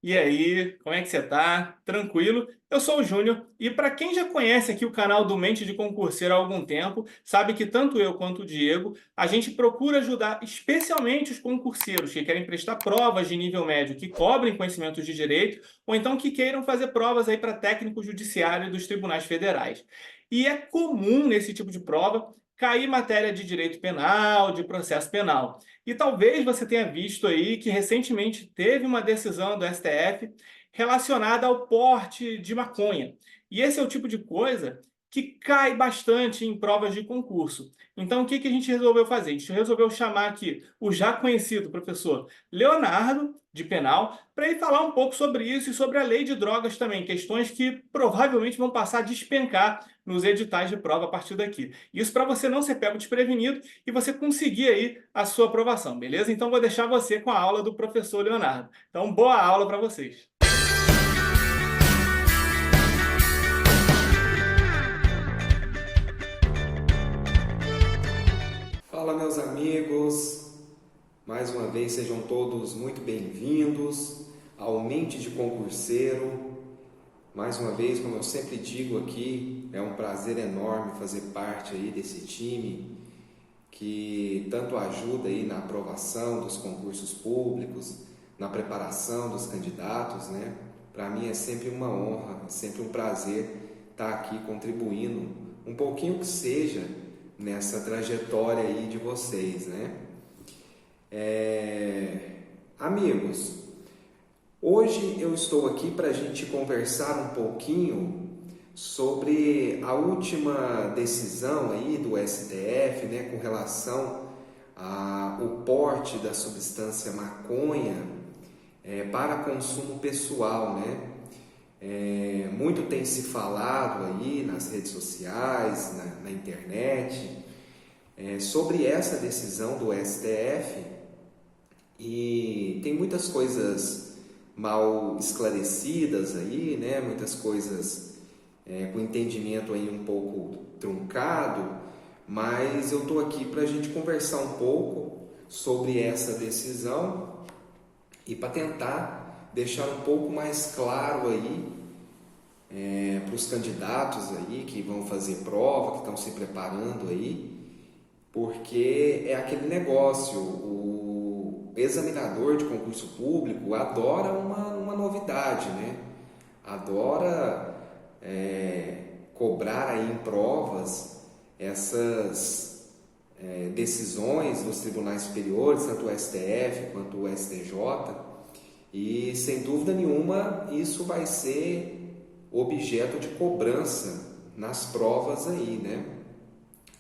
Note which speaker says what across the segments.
Speaker 1: E aí, como é que você tá? Tranquilo? Eu sou o Júnior e para quem já conhece aqui o canal do Mente de Concurseiro há algum tempo, sabe que tanto eu quanto o Diego, a gente procura ajudar especialmente os concurseiros que querem prestar provas de nível médio, que cobrem conhecimentos de direito, ou então que queiram fazer provas aí para técnico judiciário dos tribunais federais. E é comum nesse tipo de prova cair matéria de direito penal, de processo penal. E talvez você tenha visto aí que recentemente teve uma decisão do STF relacionada ao porte de maconha. E esse é o tipo de coisa que cai bastante em provas de concurso. Então, o que a gente resolveu fazer? A gente resolveu chamar aqui o já conhecido professor Leonardo, de penal, para ele falar um pouco sobre isso e sobre a lei de drogas também, questões que provavelmente vão passar a despencar nos editais de prova a partir daqui. Isso para você não ser pego desprevenido e você conseguir aí a sua aprovação, beleza? Então vou deixar você com a aula do professor Leonardo. Então, boa aula para vocês.
Speaker 2: Fala, meus amigos, mais uma vez sejam todos muito bem-vindos ao Mente de Concurseiro. Mais uma vez, como eu sempre digo aqui, é um prazer enorme fazer parte aí desse time que tanto ajuda aí na aprovação dos concursos públicos, na preparação dos candidatos, né? Para mim é sempre uma honra, é sempre um prazer estar aqui contribuindo um pouquinho que seja nessa trajetória aí de vocês, né? Amigos, hoje eu estou aqui para a gente conversar um pouquinho sobre a última decisão aí do STF, né, com relação ao porte da substância maconha para consumo pessoal, né? Muito tem se falado aí nas redes sociais, na internet, sobre essa decisão do STF e tem muitas coisas mal esclarecidas aí, né? Muitas coisas com entendimento aí um pouco truncado, mas eu estou aqui para a gente conversar um pouco sobre essa decisão e para tentar deixar um pouco mais claro aí para os candidatos aí que vão fazer prova, que estão se preparando aí, porque é aquele negócio, o examinador de concurso público adora uma novidade, né? Adora cobrar aí em provas essas decisões dos tribunais superiores, tanto o STF quanto o STJ, e sem dúvida nenhuma isso vai ser objeto de cobrança nas provas aí, né?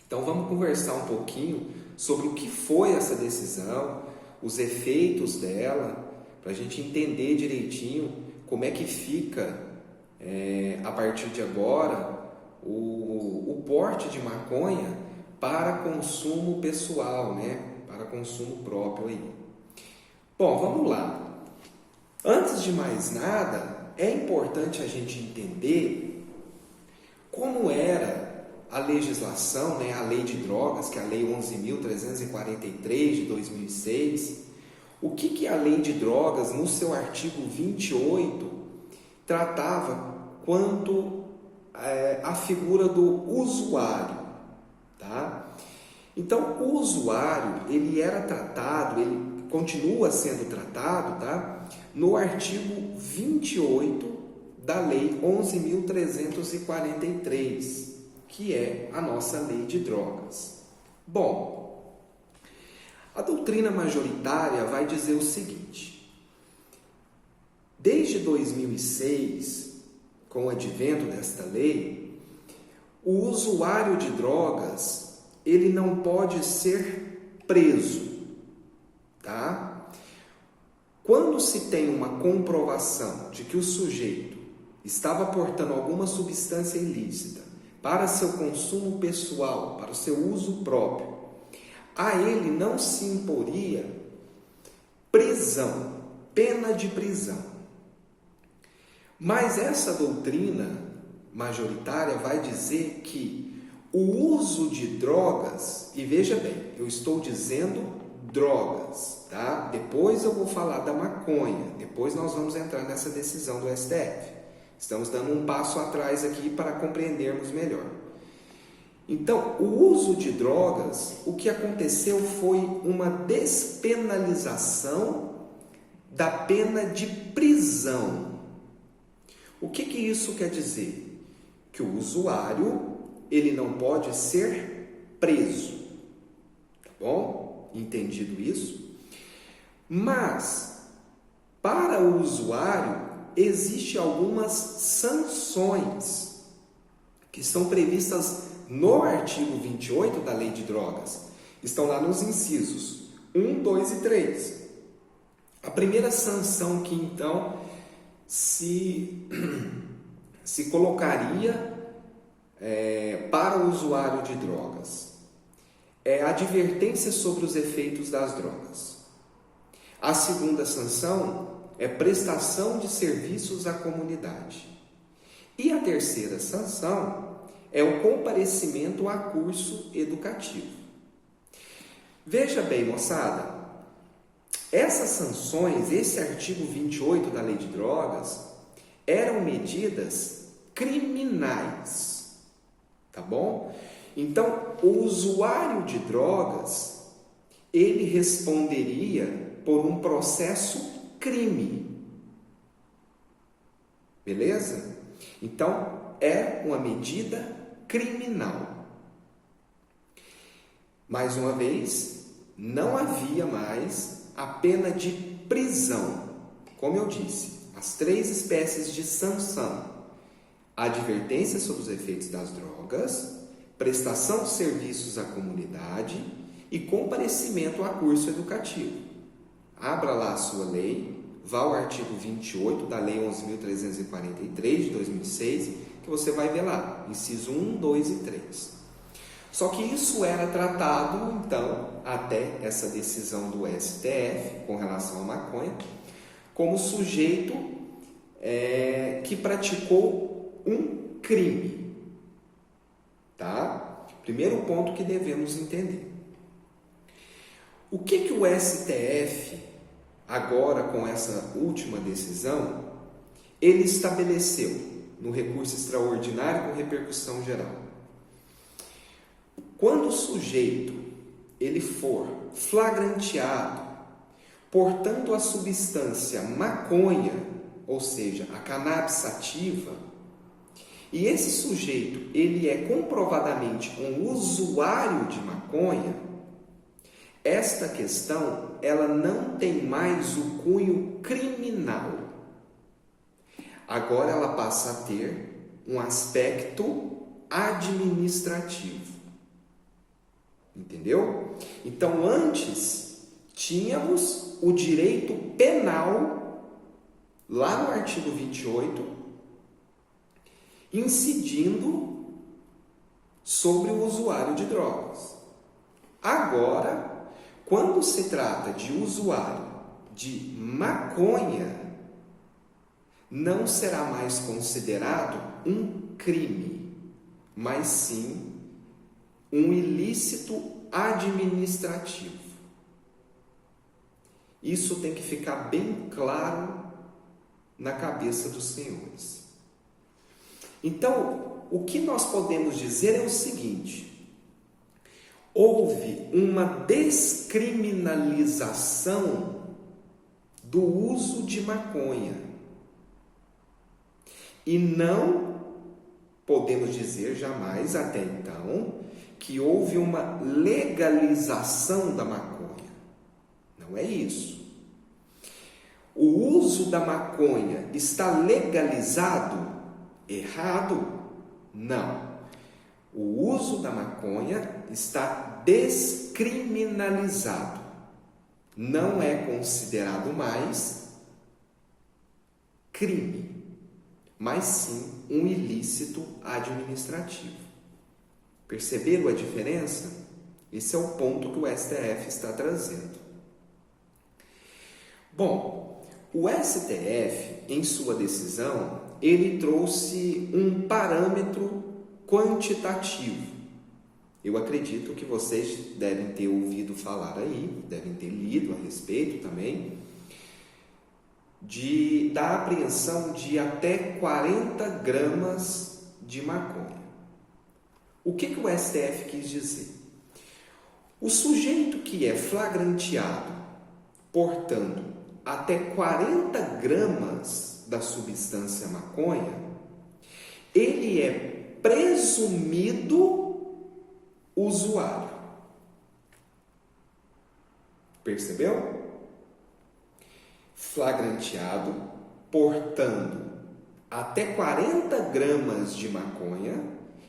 Speaker 2: Então vamos conversar um pouquinho sobre o que foi essa decisão, os efeitos dela, para a gente entender direitinho como é que fica a partir de agora o porte de maconha para consumo pessoal, né? Para consumo próprio aí. Bom, vamos lá. Antes de mais nada, é importante a gente entender como era a legislação, né, a lei de drogas, que é a lei 11.343 de 2006, o que a lei de drogas, no seu artigo 28, tratava quanto à figura do usuário, tá? Então, o usuário, ele era tratado, ele continua sendo tratado, tá? No artigo 28 da lei 11.343, que é a nossa lei de drogas. Bom, a doutrina majoritária vai dizer o seguinte: desde 2006, com o advento desta lei, o usuário de drogas, ele não pode ser preso, tá? Quando se tem uma comprovação de que o sujeito estava portando alguma substância ilícita para seu consumo pessoal, para o seu uso próprio, a ele não se imporia prisão, pena de prisão. Mas essa doutrina majoritária vai dizer que o uso de drogas, e veja bem, eu estou dizendo drogas, tá? Depois eu vou falar da maconha, depois nós vamos entrar nessa decisão do STF. Estamos dando um passo atrás aqui para compreendermos melhor. Então, o uso de drogas, o que aconteceu foi uma despenalização da pena de prisão. O que isso quer dizer? Que o usuário, ele não pode ser preso, tá bom? Entendido isso? Mas, para o usuário, existem algumas sanções que estão previstas no artigo 28 da Lei de Drogas. Estão lá nos incisos 1, 2 e 3. A primeira sanção que então se colocaria para o usuário de drogas é a advertência sobre os efeitos das drogas. A segunda sanção é prestação de serviços à comunidade. E a terceira sanção é o comparecimento a curso educativo. Veja bem, moçada, essas sanções, esse artigo 28 da Lei de Drogas, eram medidas criminais, tá bom? Então, o usuário de drogas, ele responderia por um processo crime, beleza? Então, é uma medida criminal. Mais uma vez, não havia mais a pena de prisão. Como eu disse, as 3 espécies de sanção: advertência sobre os efeitos das drogas, prestação de serviços à comunidade e comparecimento a curso educativo. Abra lá a sua lei, vá ao artigo 28 da Lei 11.343 de 2006, que você vai ver lá, inciso 1, 2 e 3. Só que isso era tratado, então, até essa decisão do STF com relação à maconha, como sujeito que praticou um crime. Tá? Primeiro ponto que devemos entender. O que o STF, agora com essa última decisão, ele estabeleceu no recurso extraordinário com repercussão geral? Quando o sujeito ele for flagranteado portando a substância maconha, ou seja, a cannabis sativa, e esse sujeito ele é comprovadamente um usuário de maconha, esta questão ela não tem mais o cunho criminal. Agora ela passa a ter um aspecto administrativo. Entendeu? Então, antes, tínhamos o direito penal, lá no artigo 28, incidindo sobre o usuário de drogas. Agora, quando se trata de usuário de maconha, não será mais considerado um crime, mas sim um ilícito administrativo. Isso tem que ficar bem claro na cabeça dos senhores. Então, o que nós podemos dizer é o seguinte: houve uma descriminalização do uso de maconha. E não podemos dizer jamais, até então, que houve uma legalização da maconha. Não é isso. O uso da maconha está legalizado? Errado? Não. O uso da maconha está descriminalizado. Não é considerado mais crime, mas sim um ilícito administrativo. Perceberam a diferença? Esse é o ponto que o STF está trazendo. Bom, o STF, em sua decisão, ele trouxe um parâmetro quantitativo. eu acredito que vocês devem ter ouvido falar aí, devem ter lido a respeito também, da apreensão de até 40 gramas de maconha. O que o STF quis dizer? O sujeito que é flagranteado portando até 40 gramas da substância maconha, ele é presumido usuário. Percebeu? Flagranteado portando até 40 gramas de maconha,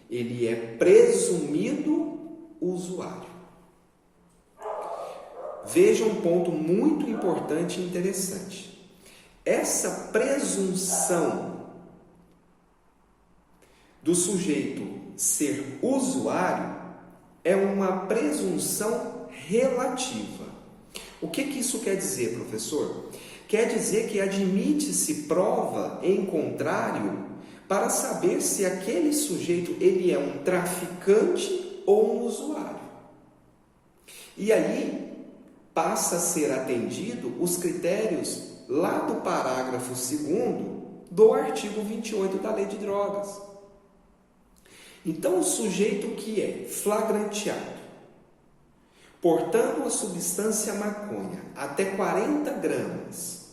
Speaker 2: ele é presumido usuário. Veja um ponto muito importante e interessante. Essa presunção do sujeito ser usuário é uma presunção relativa. O que isso quer dizer, professor? Quer dizer que admite-se prova em contrário para saber se aquele sujeito ele é um traficante ou um usuário. E aí passa a ser atendido os critérios lá do parágrafo 2º do artigo 28 da Lei de Drogas. Então, o sujeito que é flagranteado, portando a substância maconha até 40 gramas,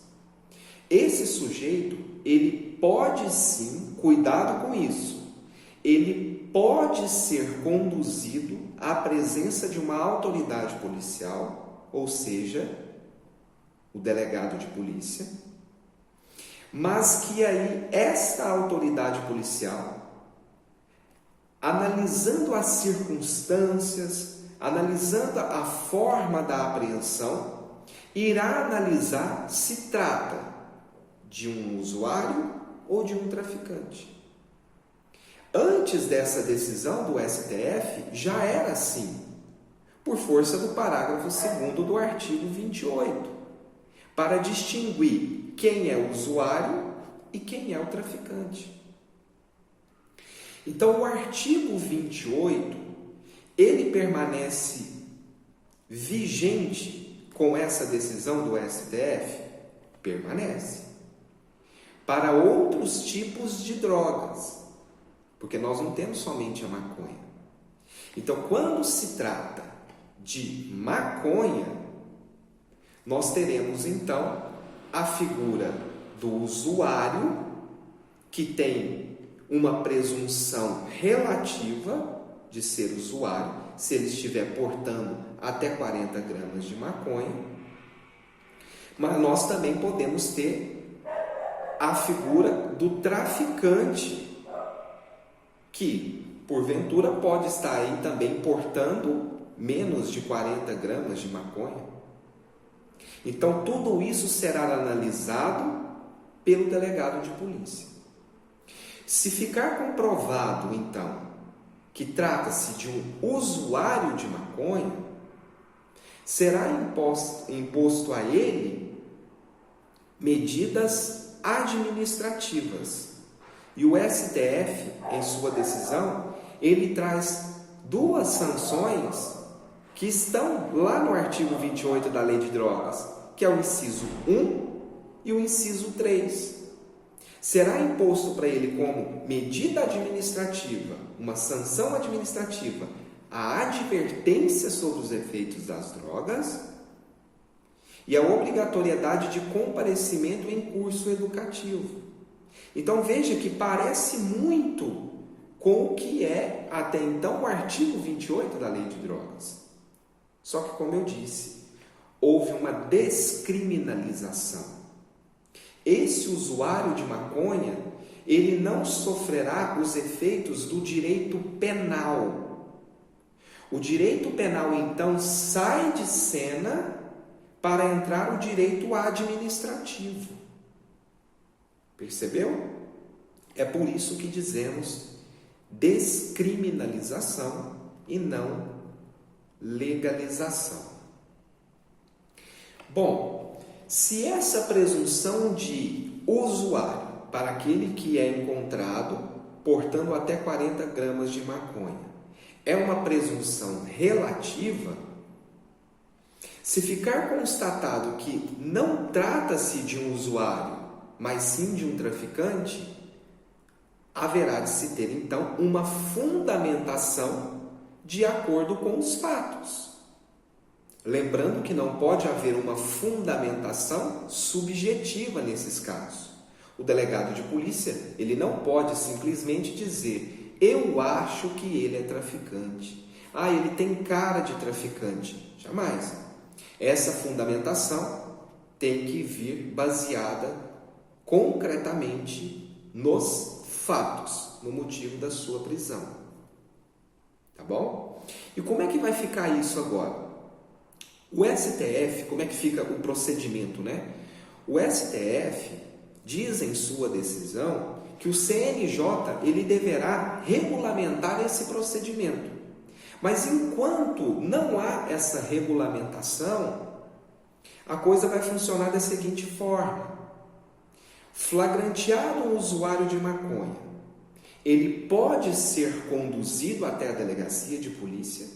Speaker 2: esse sujeito, ele pode sim, cuidado com isso, ele pode ser conduzido à presença de uma autoridade policial, ou seja, o delegado de polícia, mas que aí esta autoridade policial, analisando as circunstâncias, analisando a forma da apreensão, irá analisar se trata de um usuário ou de um traficante. Antes dessa decisão do STF, já era assim, por força do parágrafo 2º do artigo 28, para distinguir quem é o usuário e quem é o traficante. Então, o artigo 28, ele permanece vigente com essa decisão do STF? Permanece. Para outros tipos de drogas, porque nós não temos somente a maconha. Então, quando se trata de maconha, nós teremos então a figura do usuário, que tem uma presunção relativa de ser usuário, se ele estiver portando até 40 gramas de maconha, mas nós também podemos ter a figura do traficante, que porventura pode estar aí também portando menos de 40 gramas de maconha. Então, tudo isso será analisado pelo delegado de polícia. Se ficar comprovado, então, que trata-se de um usuário de maconha, será imposto a ele medidas administrativas. E o STF, em sua decisão, ele traz duas sanções que estão lá no artigo 28 da Lei de Drogas, que é o inciso 1 e o inciso 3. Será imposto para ele como medida administrativa, uma sanção administrativa, a advertência sobre os efeitos das drogas e a obrigatoriedade de comparecimento em curso educativo. Então veja que parece muito com o que é até então o artigo 28 da Lei de Drogas. Só que, como eu disse, houve uma descriminalização. Esse usuário de maconha, ele não sofrerá os efeitos do direito penal. O direito penal, então, sai de cena para entrar o direito administrativo. Percebeu? É por isso que dizemos descriminalização e não legalização. Bom, se essa presunção de usuário para aquele que é encontrado portando até 40 gramas de maconha é uma presunção relativa, se ficar constatado que não trata-se de um usuário, mas sim de um traficante, haverá de se ter então uma fundamentação de acordo com os fatos. Lembrando que não pode haver uma fundamentação subjetiva nesses casos. O delegado de polícia, ele não pode simplesmente dizer: eu acho que ele é traficante. Ah, ele tem cara de traficante. Jamais. Essa fundamentação tem que vir baseada concretamente nos fatos, no motivo da sua prisão. Tá bom? E como é que vai ficar isso agora? O STF, como é que fica o procedimento, né? O STF diz em sua decisão que o CNJ ele deverá regulamentar esse procedimento. Mas enquanto não há essa regulamentação, a coisa vai funcionar da seguinte forma: flagranteado um usuário de maconha, ele pode ser conduzido até a delegacia de polícia,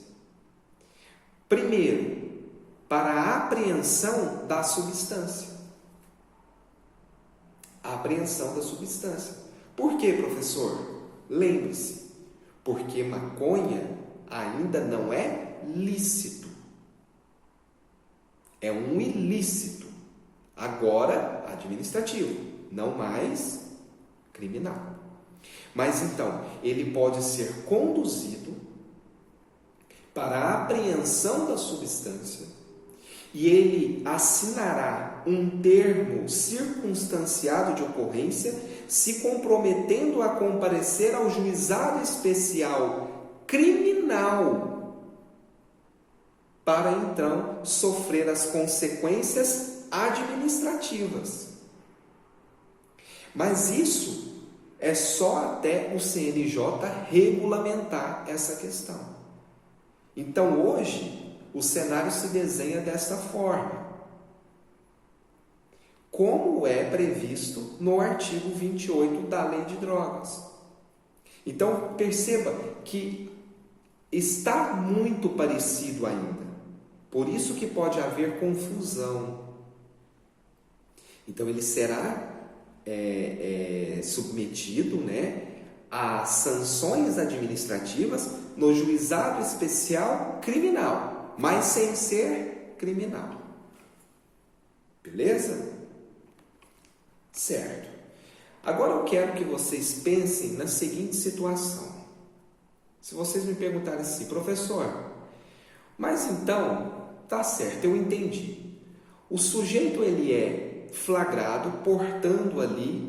Speaker 2: primeiro, para a apreensão da substância. A apreensão da substância. Por quê, professor? Lembre-se, porque maconha ainda não é lícito. É um ilícito. Agora, administrativo, não mais criminal. Mas então, ele pode ser conduzido para a apreensão da substância e ele assinará um termo circunstanciado de ocorrência, se comprometendo a comparecer ao juizado especial criminal para então sofrer as consequências administrativas. Mas isso é só até o CNJ regulamentar essa questão. Então hoje o cenário se desenha dessa forma, como é previsto no artigo 28 da Lei de Drogas. Então perceba que está muito parecido ainda, por isso que pode haver confusão. Então ele será submetido, né, a sanções administrativas no juizado especial criminal, mas sem ser criminal. Beleza? Certo. Agora eu quero que vocês pensem na seguinte situação. Se vocês me perguntarem assim: professor, mas então, tá certo, eu entendi. O sujeito ele é flagrado portando ali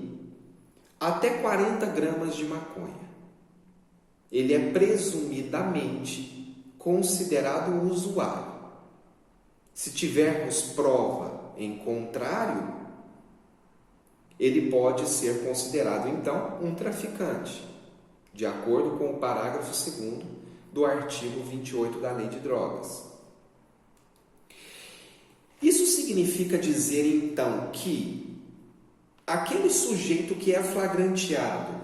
Speaker 2: até 40 gramas de maconha. Ele é presumidamente considerado usuário. Se tivermos prova em contrário, ele pode ser considerado então um traficante, de acordo com o parágrafo 2º do artigo 28 da Lei de Drogas. Isso significa dizer então que aquele sujeito que é flagranteado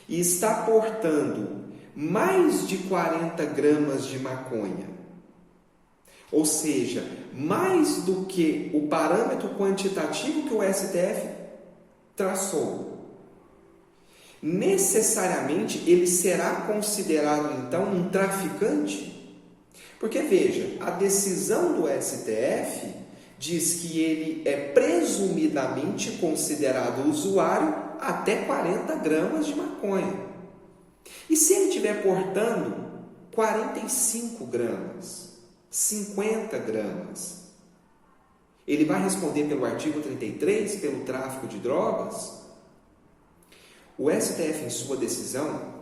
Speaker 2: e está portando mais de 40 gramas de maconha, ou seja, mais do que o parâmetro quantitativo que o STF traçou, necessariamente ele será considerado então um traficante? Porque veja, a decisão do STF diz que ele é presumidamente considerado usuário até 40 gramas de maconha. E se ele estiver portando 45 gramas, 50 gramas, ele vai responder pelo artigo 33, pelo tráfico de drogas? O STF, em sua decisão,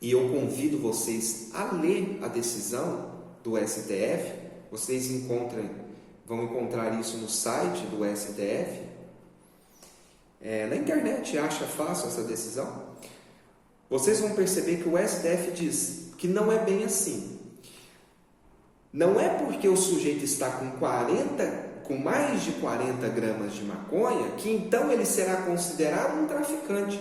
Speaker 2: e eu convido vocês a ler a decisão do STF, vocês vão encontrar isso no site do STF, na internet, acha fácil essa decisão. Vocês vão perceber que o STF diz que não é bem assim. Não é porque o sujeito está com mais de 40 gramas de maconha que então ele será considerado um traficante.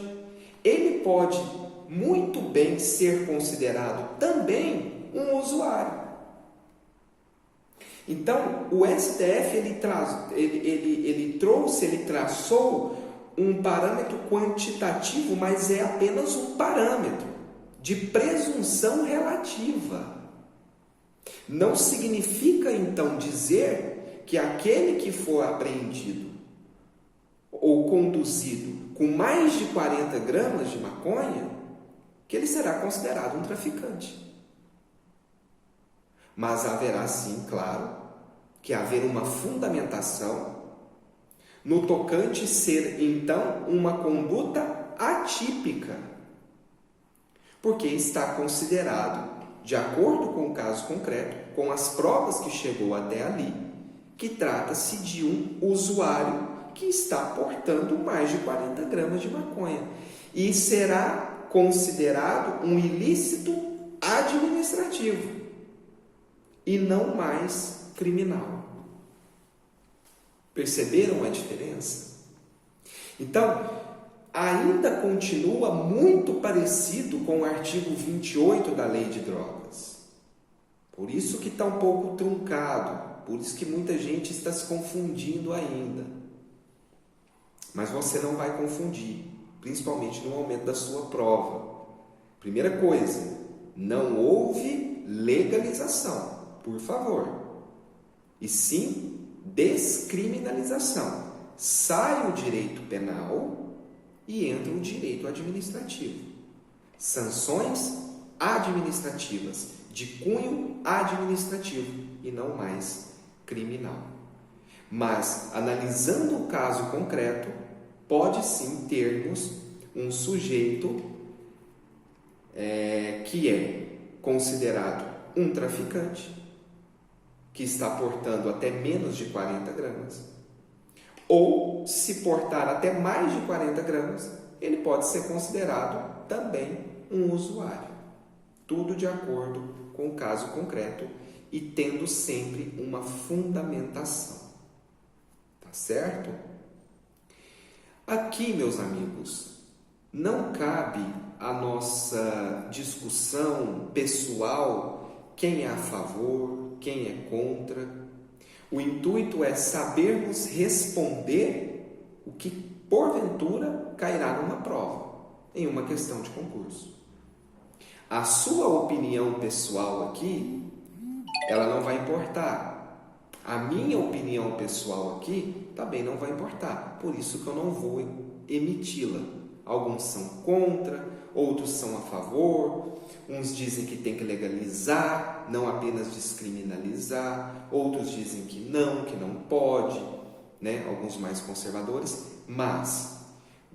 Speaker 2: ele pode muito bem ser considerado também um usuário. Então, o STF ele traçou um parâmetro quantitativo, mas é apenas um parâmetro de presunção relativa. Não significa, então, dizer que aquele que for apreendido ou conduzido com mais de 40 gramas de maconha, que ele será considerado um traficante. Mas haverá sim, claro, que haver uma fundamentação no tocante ser, então, uma conduta atípica, porque está considerado, de acordo com o caso concreto, com as provas que chegou até ali, que trata-se de um usuário que está portando mais de 40 gramas de maconha e será considerado um ilícito administrativo e não mais criminal. Perceberam a diferença? Então, ainda continua muito parecido com o artigo 28 da Lei de Drogas. Por isso que está um pouco truncado, por isso que muita gente está se confundindo ainda. Mas você não vai confundir, principalmente no momento da sua prova. Primeira coisa, não houve legalização, por favor. E sim descriminalização. Sai o direito penal e entra o direito administrativo. Sanções administrativas, de cunho administrativo e não mais criminal. Mas, analisando o caso concreto, pode sim termos um sujeito que é considerado um traficante, que está portando até menos de 40 gramas, ou se portar até mais de 40 gramas, ele pode ser considerado também um usuário. Tudo de acordo com o caso concreto e tendo sempre uma fundamentação. Tá certo? Aqui, meus amigos, não cabe a nossa discussão pessoal, quem é a favor, quem é contra. O intuito é sabermos responder o que, porventura, cairá numa prova, em uma questão de concurso. A sua opinião pessoal aqui, ela não vai importar. A minha opinião pessoal aqui também não vai importar. Por isso que eu não vou emiti-la. Alguns são contra, outros são a favor. Uns dizem que tem que legalizar, não apenas descriminalizar. Outros dizem que não pode, né? Alguns mais conservadores. Mas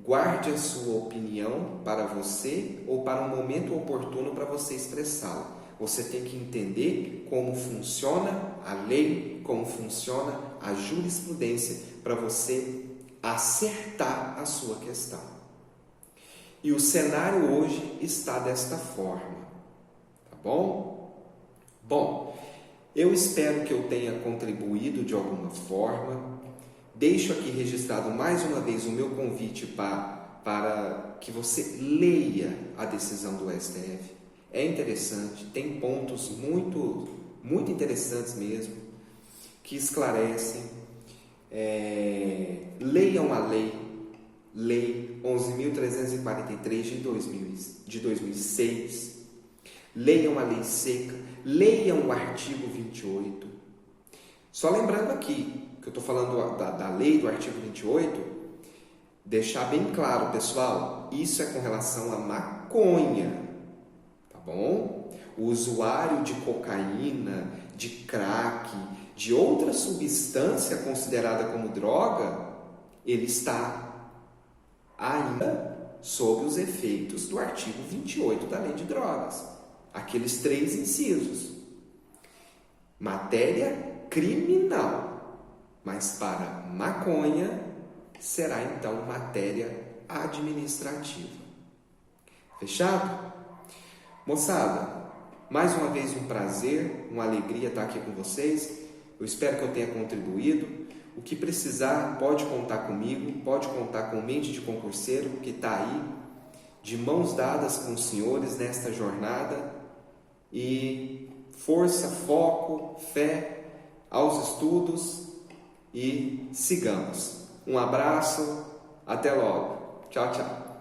Speaker 2: guarde a sua opinião para você ou para um momento oportuno para você expressá-la. Você tem que entender como funciona a lei, como funciona a jurisprudência para você acertar a sua questão. E o cenário hoje está desta forma, tá bom? Bom, eu espero que eu tenha contribuído de alguma forma. Deixo aqui registrado mais uma vez o meu convite para que você leia a decisão do STF. É interessante, tem pontos muito, muito interessantes mesmo, que esclarecem. Leiam a Lei 11.343 de 2006. Leiam a Lei Seca, leiam o artigo 28. Só lembrando aqui, que eu estou falando da lei do artigo 28, deixar bem claro, pessoal, isso é com relação à maconha, tá bom? O usuário de cocaína, de crack, de outra substância considerada como droga, ele está ainda sob os efeitos do artigo 28 da Lei de Drogas. Aqueles 3 incisos. Matéria criminal, mas para maconha será então matéria administrativa. Fechado? Moçada, mais uma vez um prazer, uma alegria estar aqui com vocês. Eu espero que eu tenha contribuído. O que precisar, pode contar comigo, pode contar com Mente de Concurseiro, que está aí de mãos dadas com os senhores nesta jornada e força, foco, fé aos estudos e sigamos. Um abraço, até logo. Tchau, tchau.